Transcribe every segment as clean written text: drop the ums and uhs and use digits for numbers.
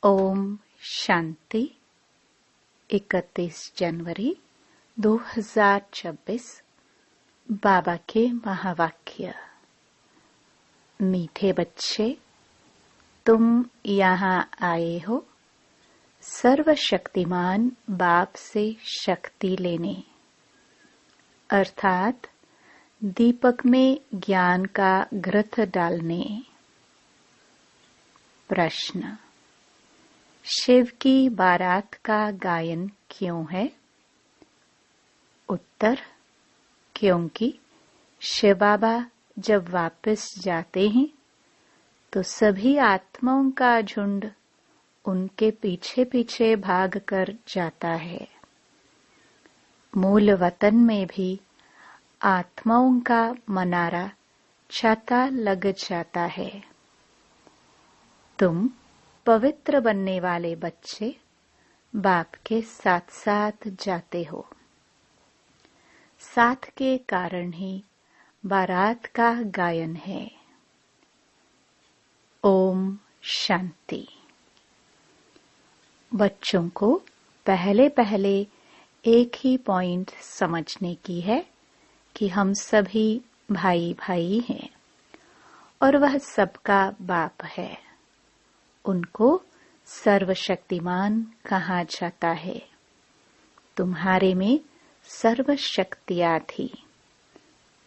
ओम शांति। 31 जनवरी 2026। बाबा के महावाक्य। मीठे बच्चे, तुम यहाँ आए हो सर्वशक्तिमान बाप से शक्ति लेने, अर्थात दीपक में ज्ञान का घृत डालने। प्रश्न: शिव की बारात का गायन क्यों है? उत्तर: क्योंकि शिव बाबा जब वापस जाते हैं तो सभी आत्माओं का झुंड उनके पीछे पीछे भाग कर जाता है। मूल वतन में भी आत्माओं का मनारा छाता लग जाता है। तुम पवित्र बनने वाले बच्चे बाप के साथ साथ जाते हो। साथ के कारण ही बारात का गायन है। ओम शांति। बच्चों को पहले पहले एक ही पॉइंट समझने की है कि हम सभी भाई भाई हैं और वह सबका बाप है। उनको सर्वशक्तिमान कहा जाता है। तुम्हारे में सर्व शक्तियां थी।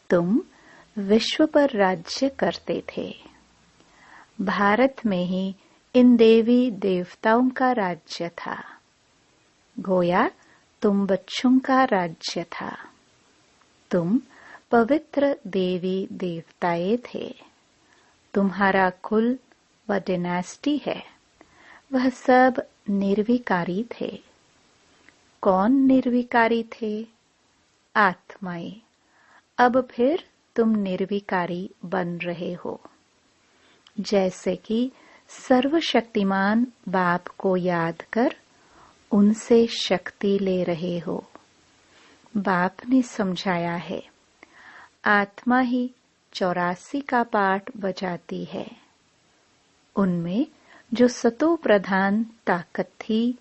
तुम विश्व पर राज्य करते थे। भारत में ही इन देवी देवताओं का राज्य था। गोया तुम बच्चों का राज्य था। तुम पवित्र देवी देवताएं थे। तुम्हारा कुल व डिनेस्टी है, वह सब निर्विकारी थे। कौन निर्विकारी थे? आत्माएं। अब फिर तुम निर्विकारी बन रहे हो। जैसे कि सर्वशक्तिमान बाप को याद कर उनसे शक्ति ले रहे हो। बाप ने समझाया है, आत्मा ही 84 का पाठ बजाती है। उनमें जो सतो प्रधान ताकत थी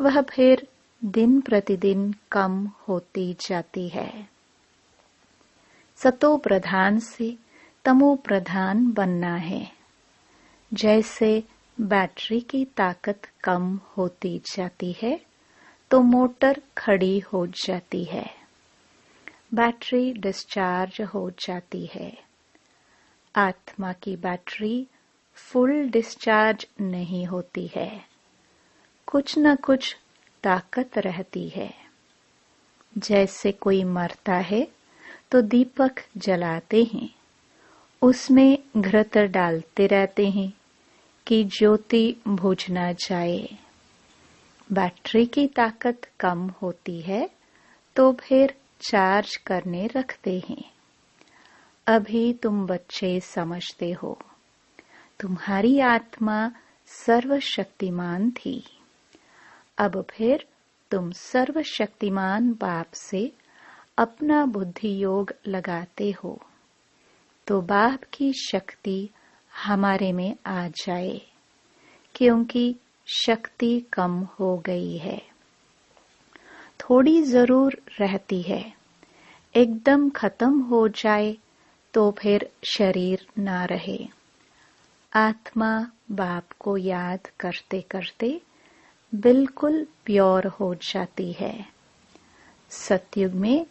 वह फिर दिन प्रतिदिन कम होती जाती है। सतो प्रधान से तमो प्रधान बनना है। जैसे बैटरी की ताकत कम होती जाती है तो मोटर खड़ी हो जाती है, बैटरी डिस्चार्ज हो जाती है। आत्मा की बैटरी फुल डिस्चार्ज नहीं होती है, कुछ न कुछ ताकत रहती है। जैसे कोई मरता है तो दीपक जलाते हैं, उसमें घृत डालते रहते हैं कि ज्योति बुझ न जाए। बैटरी की ताकत कम होती है तो फिर चार्ज करने रखते हैं। अभी तुम बच्चे समझते हो, तुम्हारी आत्मा सर्वशक्तिमान थी। अब फिर तुम सर्वशक्तिमान बाप से अपना बुद्धि योग लगाते हो तो बाप की शक्ति हमारे में आ जाए, क्योंकि शक्ति कम हो गई है। थोड़ी जरूर रहती है, एकदम खत्म हो जाए तो फिर शरीर ना रहे। आत्मा बाप को याद करते करते बिल्कुल प्योर हो जाती है। सतयुग में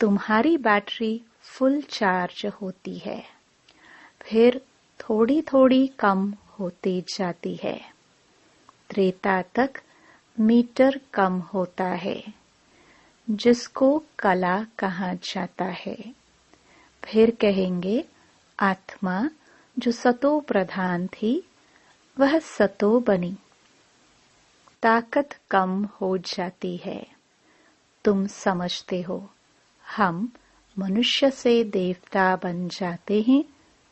तुम्हारी बैटरी फुल चार्ज होती है, फिर थोड़ी थोड़ी कम होती जाती है। त्रेता तक मीटर कम होता है, जिसको कला कहा जाता है। फिर कहेंगे आत्मा जो सतो प्रधान थी वह सतो बनी, ताकत कम हो जाती है। तुम समझते हो हम मनुष्य से देवता बन जाते हैं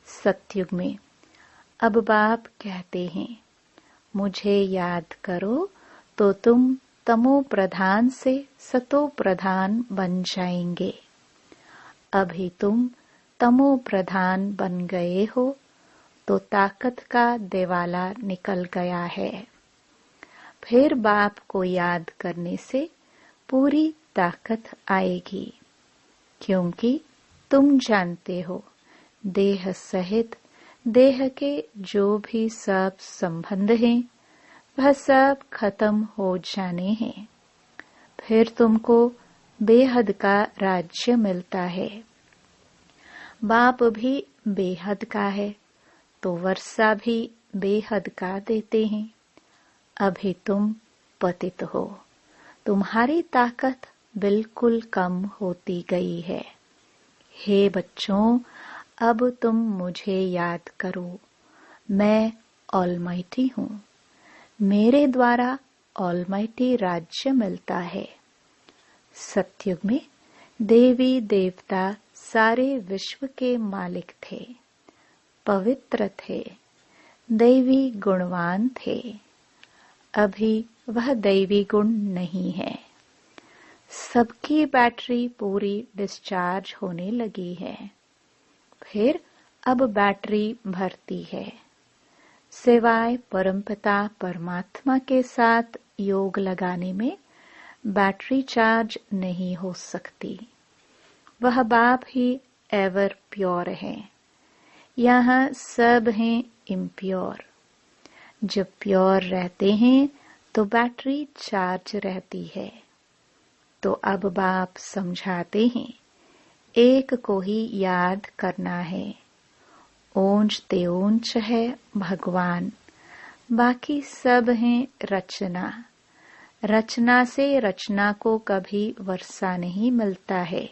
सतयुग में। अब बाप कहते हैं, मुझे याद करो तो तुम तमो प्रधान से सतो प्रधान बन जाएंगे। अभी तुम तमो प्रधान बन गए हो तो ताकत का देवाला निकल गया है। फिर बाप को याद करने से पूरी ताकत आएगी, क्योंकि तुम जानते हो देह सहित देह के जो भी सब संबंध हैं वह सब खत्म हो जाने हैं। फिर तुमको बेहद का राज्य मिलता है। बाप भी बेहद का है तो वर्षा भी बेहद का देते हैं। अभी तुम पतित हो, तुम्हारी ताकत बिल्कुल कम होती गई है। हे बच्चों, अब तुम मुझे याद करो, मैं ऑलमाइटी हूँ। मेरे द्वारा ऑलमाइटी राज्य मिलता है। सतयुग में देवी देवता सारे विश्व के मालिक थे, पवित्र थे, दैवी गुणवान थे। अभी वह दैवी गुण नहीं है। सबकी बैटरी पूरी डिस्चार्ज होने लगी है। फिर अब बैटरी भरती है। सिवाय परमपिता परमात्मा के साथ योग लगाने में बैटरी चार्ज नहीं हो सकती। वह बाप ही एवर प्योर है। यहाँ सब हैं इम्प्योर। जब प्योर रहते हैं तो बैटरी चार्ज रहती है। तो अब बाप समझाते हैं, एक को ही याद करना है। ऊंच ते ऊंच है भगवान, बाकी सब हैं रचना। रचना से रचना को कभी वर्षा नहीं मिलता है।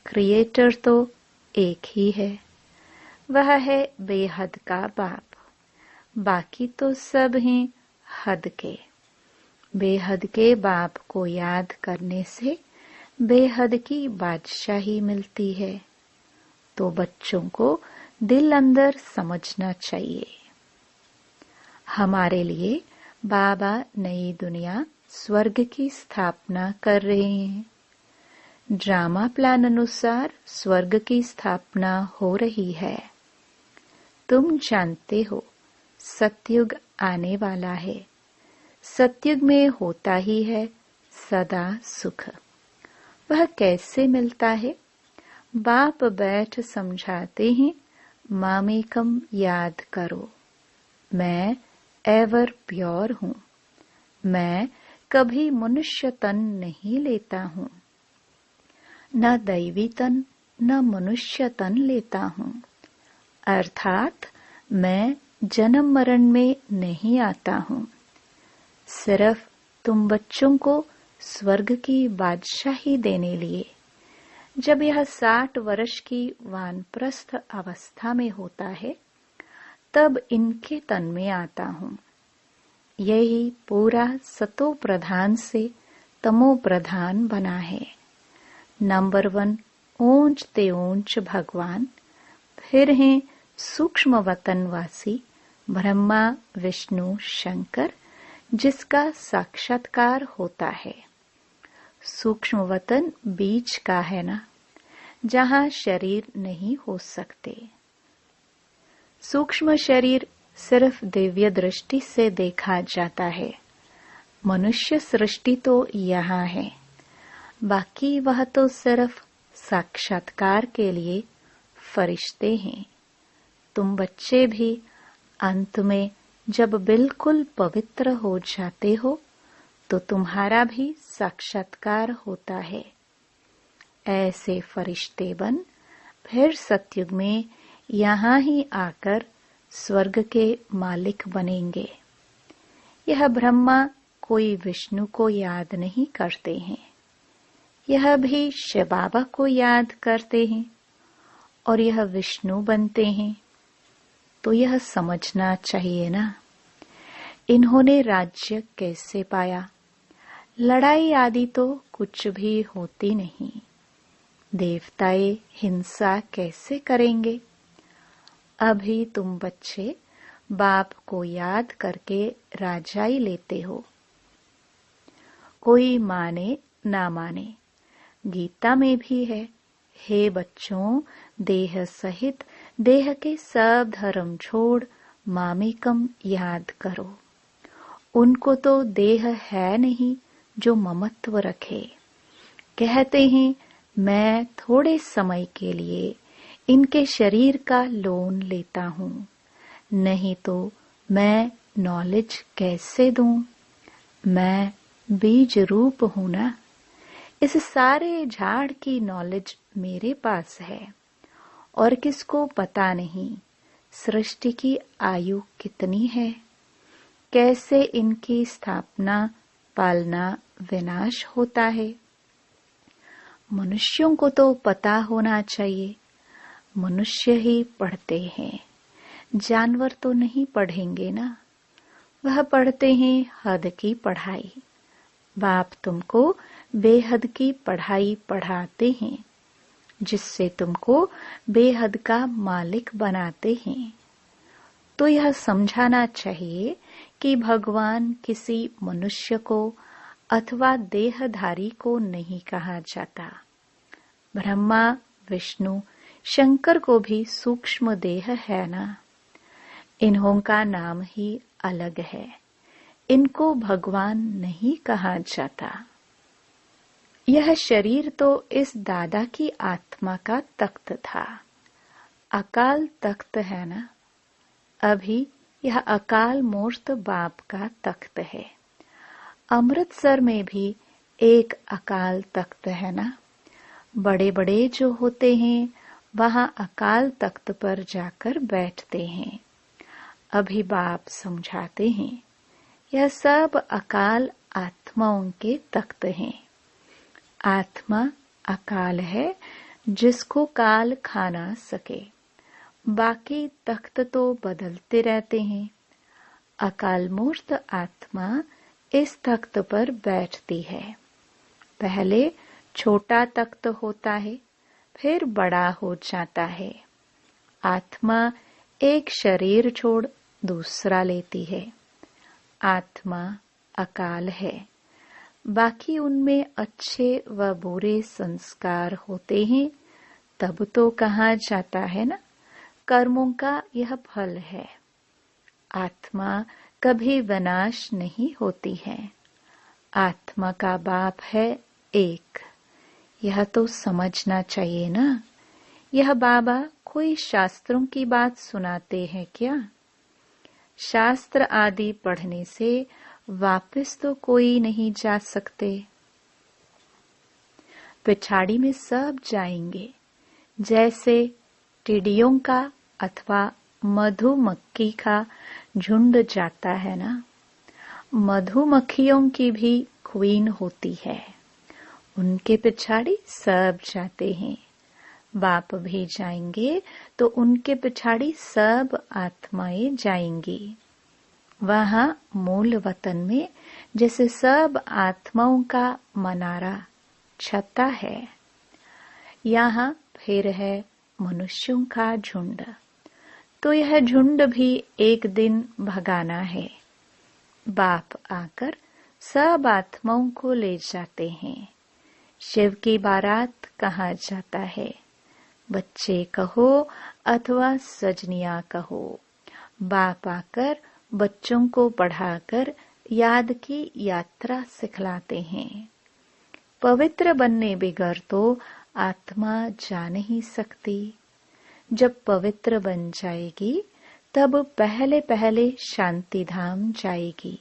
क्रिएटर तो एक ही है, वह है बेहद का बाप। बाकी तो सब हैं हद के। बेहद के बाप को याद करने से बेहद की बादशाही मिलती है। तो बच्चों को दिल अंदर समझना चाहिए, हमारे लिए बाबा नई दुनिया स्वर्ग की स्थापना कर रहे हैं। ड्रामा प्लान अनुसार स्वर्ग की स्थापना हो रही है। तुम जानते हो सतयुग आने वाला है। सतयुग में होता ही है सदा सुख। वह कैसे मिलता है? बाप बैठ समझाते हैं, मामेकम याद करो, मैं एवर प्योर हूँ। मैं कभी मनुष्य तन नहीं लेता हूँ, न दैवी तन न मनुष्य तन लेता हूँ। अर्थात मैं जन्म मरण में नहीं आता हूँ। सिर्फ तुम बच्चों को स्वर्ग की बादशाही देने लिए। जब यह 60 वर्ष की वानप्रस्थ अवस्था में होता है तब इनके तन में आता हूँ। यही पूरा सतो प्रधान से तमो प्रधान बना है। नंबर 1 ऊंच ते ऊंच भगवान, फिर हैं सूक्ष्म वतनवासी ब्रह्मा विष्णु शंकर, जिसका साक्षात्कार होता है। सूक्ष्म वतन बीच का है ना, जहाँ शरीर नहीं हो सकते। सूक्ष्म शरीर सिर्फ दिव्य दृष्टि से देखा जाता है। मनुष्य सृष्टि तो यहाँ है, बाकी वह तो सिर्फ साक्षात्कार के लिए फरिश्ते हैं। तुम बच्चे भी अंत में जब बिल्कुल पवित्र हो जाते हो तो तुम्हारा भी साक्षात्कार होता है। ऐसे फरिश्ते बन फिर सतयुग में यहाँ ही आकर स्वर्ग के मालिक बनेंगे। यह ब्रह्मा कोई विष्णु को याद नहीं करते हैं, यह भी शिव बाबा को याद करते हैं और यह विष्णु बनते हैं। तो यह समझना चाहिए ना, इन्होंने राज्य कैसे पाया। लड़ाई आदि तो कुछ भी होती नहीं। देवताएं हिंसा कैसे करेंगे। अभी तुम बच्चे बाप को याद करके राजाई लेते हो। कोई माने ना माने, गीता में भी है, हे बच्चों, देह सहित देह के सब धर्म छोड़ मामेकम याद करो। उनको तो देह है नहीं जो ममत्व रखे। कहते हैं मैं थोड़े समय के लिए इनके शरीर का लोन लेता हूँ, नहीं तो मैं नॉलेज कैसे दूं? मैं बीज रूप हूं ना। इस सारे झाड़ की नॉलेज मेरे पास है और किसको पता नहीं सृष्टि की आयु कितनी है, कैसे इनकी स्थापना पालना विनाश होता है। मनुष्यों को तो पता होना चाहिए, मनुष्य ही पढ़ते हैं, जानवर तो नहीं पढ़ेंगे ना। वह पढ़ते हैं हद की पढ़ाई। बाप तुमको बेहद की पढ़ाई पढ़ाते हैं, जिससे तुमको बेहद का मालिक बनाते हैं। तो यह समझाना चाहिए कि भगवान किसी मनुष्य को अथवा देहधारी को नहीं कहा जाता। ब्रह्मा, विष्णु, शंकर को भी सूक्ष्म देह है ना। इन्हों का नाम ही अलग है, इनको भगवान नहीं कहा जाता। यह शरीर तो इस दादा की आत्मा का तख्त था, अकाल तख्त है ना। अभी यह अकाल मूर्त बाप का तख्त है। अमृतसर में भी एक अकाल तख्त है ना। बड़े बड़े जो होते हैं वहां अकाल तख्त पर जाकर बैठते हैं। अभी बाप समझाते हैं यह सब अकाल आत्माओं के तख्त हैं। आत्मा अकाल है जिसको काल खा ना सके। बाकी तख्त तो बदलते रहते हैं। अकाल मूर्त आत्मा इस तख्त पर बैठती है। पहले छोटा तख्त होता है, फिर बड़ा हो जाता है। आत्मा एक शरीर छोड़ दूसरा लेती है। आत्मा अकाल है। बाकी उनमें अच्छे व बुरे संस्कार होते हैं, तब तो कहा जाता है ना, कर्मों का यह फल है। आत्मा कभी विनाश नहीं होती है। आत्मा का बाप है एक। यह तो समझना चाहिए ना। यह बाबा कोई शास्त्रों की बात सुनाते हैं क्या? शास्त्र आदि पढ़ने से वापस तो कोई नहीं जा सकते। पिछाड़ी में सब जाएंगे। जैसे टिड्डियों का अथवा मधुमक्खी का झुंड जाता है ना। मधुमक्खियों की भी क्वीन होती है, उनके पिछाड़ी सब जाते हैं। बाप भी जाएंगे तो उनके पिछाड़ी सब आत्माएं जाएंगी। वहां मूल वतन में जैसे सब आत्माओं का मनारा छता है, यहाँ फिर है मनुष्यों का झुंड। तो यह झुंड भी एक दिन भगाना है। बाप आकर सब आत्माओं को ले जाते हैं। शिव की बारात कहा जाता है। बच्चे कहो अथवा सजनिया कहो, बाप आकर बच्चों को पढ़ाकर याद की यात्रा सिखलाते हैं। पवित्र बनने बगैर तो आत्मा जा नहीं सकती। जब पवित्र बन जाएगी तब पहले पहले शांति धाम जाएगी।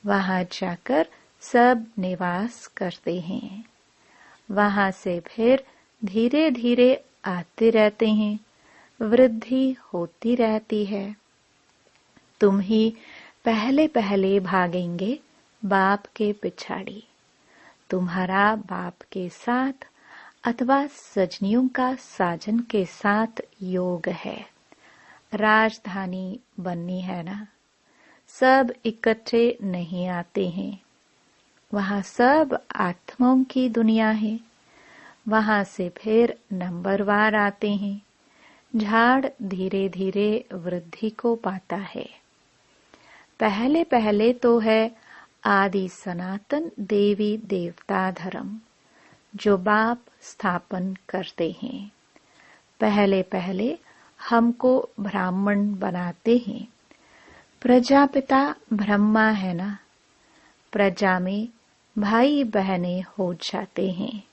वहां जाकर सब निवास करते हैं। वहां से फिर धीरे धीरे आते रहते हैं। वृद्धि होती रहती है। तुम ही पहले पहले भागेंगे बाप के पिछाड़ी। तुम्हारा बाप के साथ अथवा सजनियों का साजन के साथ योग है। राजधानी बननी है ना। सब इकट्ठे नहीं आते हैं। वहां सब आत्माओं की दुनिया है। वहां से फिर नंबरवार आते हैं। झाड़ धीरे धीरे वृद्धि को पाता है। पहले पहले तो है आदि सनातन देवी देवता धर्म, जो बाप स्थापन करते हैं। पहले पहले हमको ब्राह्मण बनाते हैं, प्रजापिता ब्रह्मा है ना, प्रजा में भाई बहनें हो जाते हैं।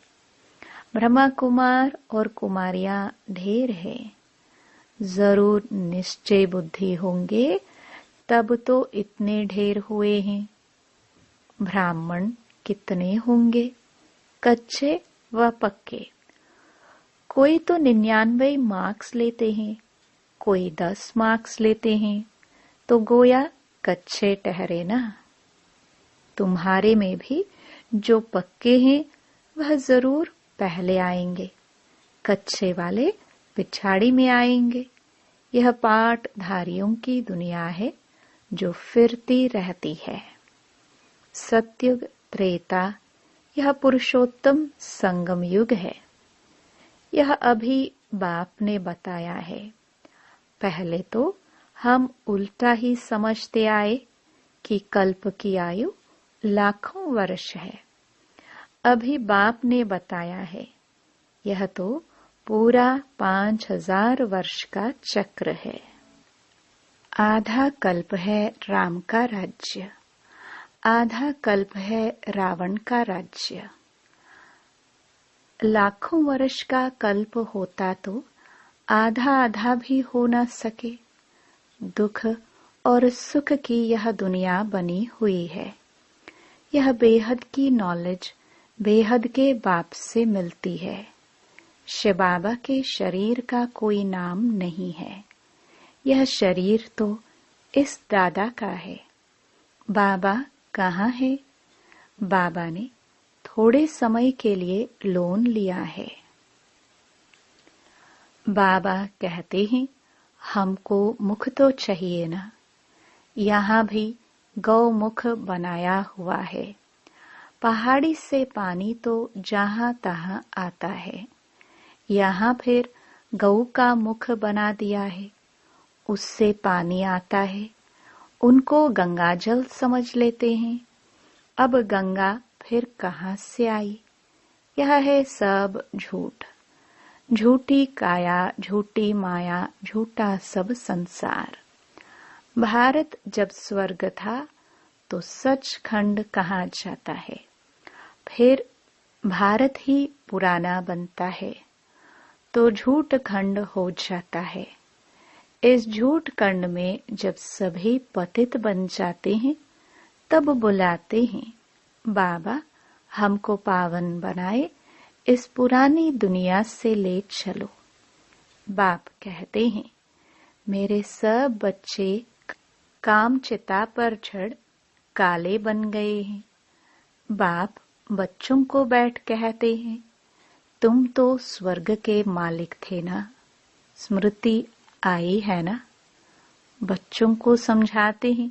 ब्रह्मा कुमार और कुमारियां ढेर है। जरूर निश्चय बुद्धि होंगे तब तो इतने ढेर हुए हैं। ब्राह्मण कितने होंगे, कच्चे व पक्के। कोई तो 99 मार्क्स लेते हैं, कोई 10 मार्क्स लेते हैं, तो गोया कच्चे ठहरे ना। तुम्हारे में भी जो पक्के हैं वह जरूर पहले आएंगे, कच्चे वाले पिछाड़ी में आएंगे। यह पाठधारियों की दुनिया है जो फिरती रहती है। सतयुग, त्रेता, यह पुरुषोत्तम संगम युग है। यह अभी बाप ने बताया है। पहले तो हम उल्टा ही समझते आए कि कल्प की आयु लाखों वर्ष है। अभी बाप ने बताया है यह तो पूरा 5000 वर्ष का चक्र है। आधा कल्प है राम का राज्य, आधा कल्प है रावण का राज्य। लाखों वर्ष का कल्प होता तो आधा आधा भी हो न सके। दुख और सुख की यह दुनिया बनी हुई है। यह बेहद की नॉलेज बेहद के बाप से मिलती है। शिव बाबा के शरीर का कोई नाम नहीं है। यह शरीर तो इस दादा का है। बाबा कहाँ है? बाबा ने थोड़े समय के लिए लोन लिया है। बाबा कहते हैं हमको मुख तो चाहिए ना। यहाँ भी गौमुख बनाया हुआ है। पहाड़ी से पानी तो जहाँ तहाँ आता है। यहाँ फिर गऊ का मुख बना दिया है, उससे पानी आता है। उनको गंगा जल समझ लेते हैं। अब गंगा फिर कहाँ से आई? यह है सब झूठ। झूठी काया, झूठी माया, झूठा सब संसार। भारत जब स्वर्ग था तो सचखंड कहा जाता है। फिर भारत ही पुराना बनता है तो झूठ खंड हो जाता है। इस झूठ खंड में जब सभी पतित बन जाते हैं तब बुलाते हैं बाबा हमको पावन बनाए, इस पुरानी दुनिया से ले चलो। बाप कहते हैं मेरे सब बच्चे काम चिता पर चढ़ काले बन गए हैं। बाप बच्चों को बैठ कहते हैं तुम तो स्वर्ग के मालिक थे ना, स्मृति आई है ना। बच्चों को समझाते हैं,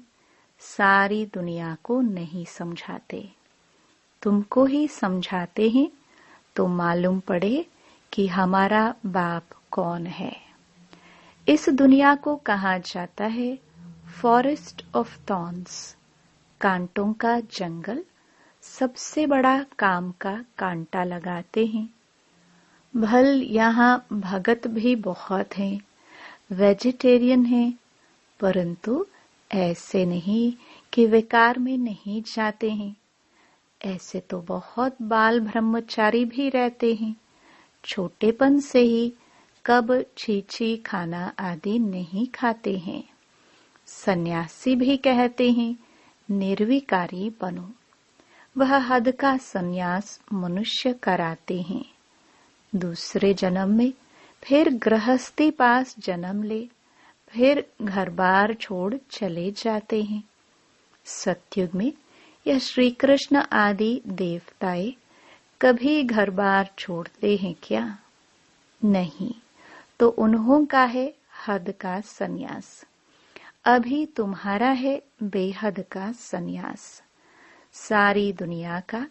सारी दुनिया को नहीं समझाते। तुमको ही समझाते हैं तो मालूम पड़े कि हमारा बाप कौन है। इस दुनिया को कहा जाता है फॉरेस्ट ऑफ थॉर्न्स, कांटों का जंगल। सबसे बड़ा काम का कांटा लगाते हैं। भल यहाँ भगत भी बहुत हैं, वेजिटेरियन हैं, परंतु ऐसे नहीं कि विकार में नहीं जाते हैं। ऐसे तो बहुत बाल ब्रह्मचारी भी रहते हैं। छोटेपन से ही कब छीछी खाना आदि नहीं खाते हैं। सन्यासी भी कहते हैं निर्विकारी बनो। वह हद का सन्यास मनुष्य कराते हैं। दूसरे जन्म में फिर गृहस्थी पास जन्म ले, फिर घर बार छोड़ चले जाते हैं। सतयुग में यह श्री कृष्ण आदि देवताएं कभी घर बार छोड़ते हैं क्या? नहीं, तो उन्हों का है हद का सन्यास। अभी तुम्हारा है बेहद का सन्यास। सारी दुनिया का,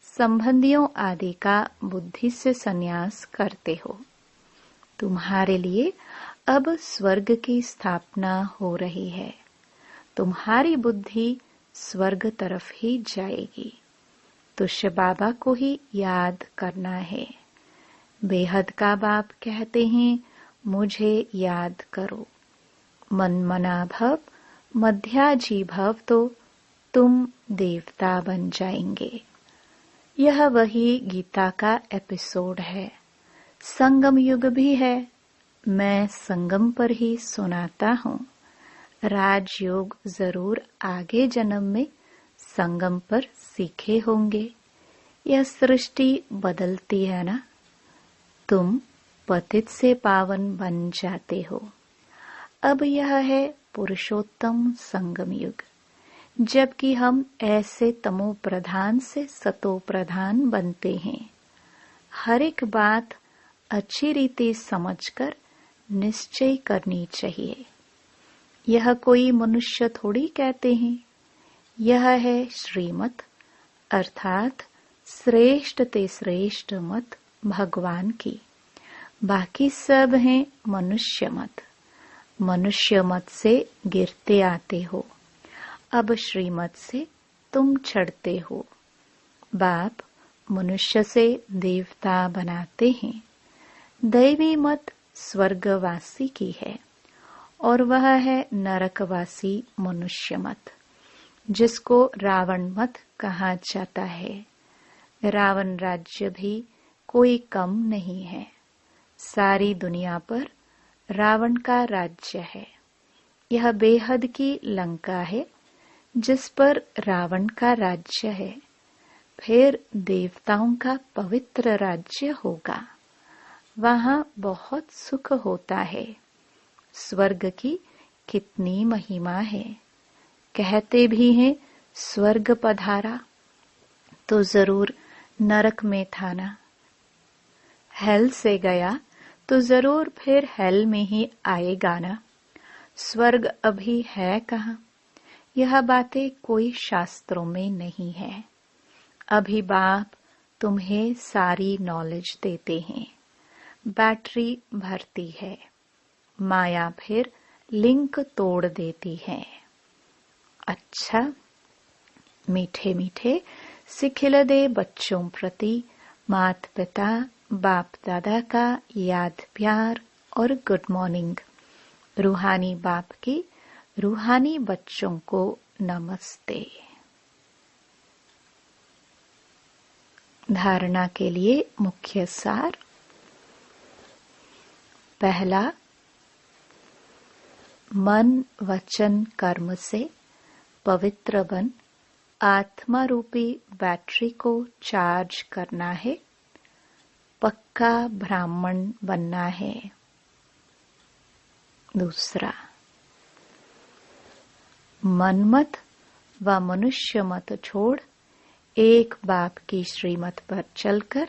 संबंधियों आदि का बुद्धि से सन्यास करते हो। तुम्हारे लिए अब स्वर्ग की स्थापना हो रही है। तुम्हारी बुद्धि स्वर्ग तरफ ही जाएगी। तो शिव बाबा को ही याद करना है। बेहद का बाप कहते हैं मुझे याद करो। मन मना भव मध्याजी भव तो तुम देवता बन जाएंगे। यह वही गीता का एपिसोड है। संगम युग भी है। मैं संगम पर ही सुनाता हूँ। राजयोग जरूर आगे जन्म में संगम पर सीखे होंगे। यह सृष्टि बदलती है ना। तुम पतित से पावन बन जाते हो। अब यह है पुरुषोत्तम संगम युग, जबकि हम ऐसे तमो प्रधान से सतो प्रधान बनते हैं। हर एक बात अच्छी रीति समझकर निश्चय करनी चाहिए। यह कोई मनुष्य थोड़ी कहते हैं। यह है श्रीमत, अर्थात श्रेष्ठ ते श्रेष्ठ मत भगवान की। बाकी सब हैं मनुष्य मत। मनुष्य मत से गिरते आते हो। अब श्रीमत से तुम चढ़ते हो। बाप मनुष्य से देवता बनाते हैं। दैवी मत स्वर्गवासी की है और वह है नरकवासी मनुष्य मत, जिसको रावण मत कहा जाता है। रावण राज्य भी कोई कम नहीं है। सारी दुनिया पर रावण का राज्य है। यह बेहद की लंका है जिस पर रावण का राज्य है। फिर देवताओं का पवित्र राज्य होगा। वहां बहुत सुख होता है। स्वर्ग की कितनी महिमा है। कहते भी हैं स्वर्ग पधारा तो जरूर नरक में था ना। हेल से गया तो जरूर फिर हेल में ही आएगा ना। स्वर्ग अभी है कहाँ? यह बातें कोई शास्त्रों में नहीं है। अभी बाप तुम्हें सारी नॉलेज देते हैं। बैटरी भरती है। माया फिर लिंक तोड़ देती है। अच्छा, मीठे मीठे सिखिल दे बच्चों प्रति माता पिता बाप दादा का याद प्यार और गुड मॉर्निंग। रूहानी बाप की रूहानी बच्चों को नमस्ते। धारणा के लिए मुख्य सार। पहला, मन वचन कर्म से पवित्र बन आत्मा रूपी बैटरी को चार्ज करना है। पक्का ब्राह्मण बनना है। दूसरा, मनमत व मनुष्य मत छोड़ एक बाप की श्रीमत पर चलकर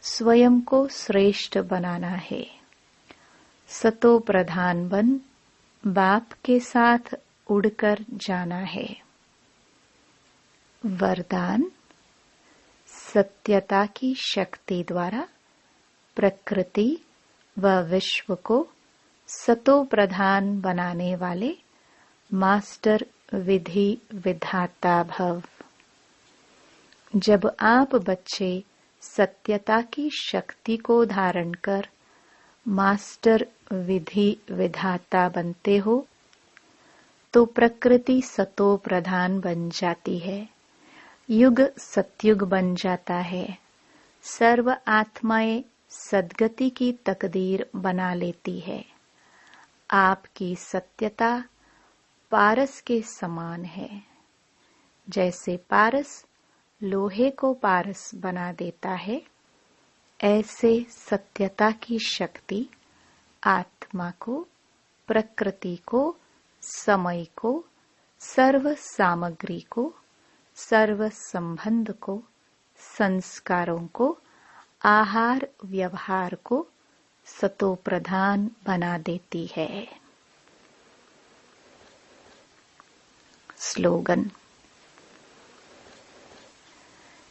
स्वयं को श्रेष्ठ बनाना है। सतो प्रधान बन बाप के साथ उड़कर जाना है। वरदान, सत्यता की शक्ति द्वारा प्रकृति व विश्व को सतो प्रधान बनाने वाले मास्टर विधि विधाता भव। जब आप बच्चे सत्यता की शक्ति को धारण कर मास्टर विधि विधाता बनते हो तो प्रकृति सतो प्रधान बन जाती है। युग सतयुग बन जाता है। सर्व आत्माएं सद्गति की तकदीर बना लेती है। आपकी सत्यता पारस के समान है। जैसे पारस लोहे को पारस बना देता है, ऐसे सत्यता की शक्ति आत्मा को, प्रकृति को, समय को, सर्व सामग्री को, सर्व संबंध को, संस्कारों को, आहार व्यवहार को सतो प्रधान बना देती है। स्लोगन,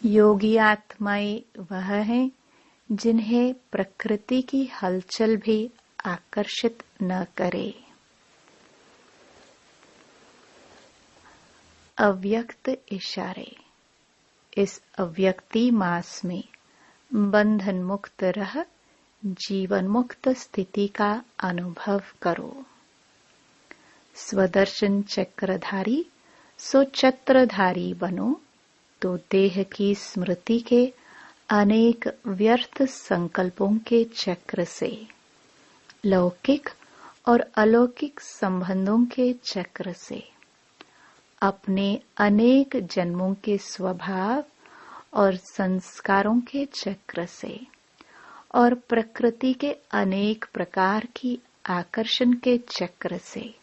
योगी आत्माएं वह हैं जिन्हें प्रकृति की हलचल भी आकर्षित न करे। अव्यक्त इशारे। इस अव्यक्ति मास में बंधन मुक्त रह जीवन मुक्त स्थिति का अनुभव करो। स्वदर्शन चक्रधारी सो छत्रधारी बनो, तो देह की स्मृति के अनेक व्यर्थ संकल्पों के चक्र से, लौकिक और अलौकिक संबंधों के चक्र से, अपने अनेक जन्मों के स्वभाव और संस्कारों के चक्र से और प्रकृति के अनेक प्रकार की आकर्षण के चक्र से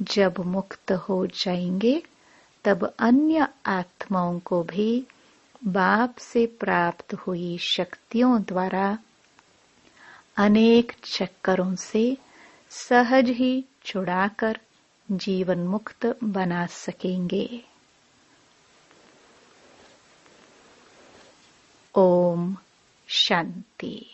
जब मुक्त हो जाएंगे, तब अन्य आत्माओं को भी बाप से प्राप्त हुई शक्तियों द्वारा अनेक चक्करों से सहज ही छुड़ाकर जीवन मुक्त बना सकेंगे। ओम शांति।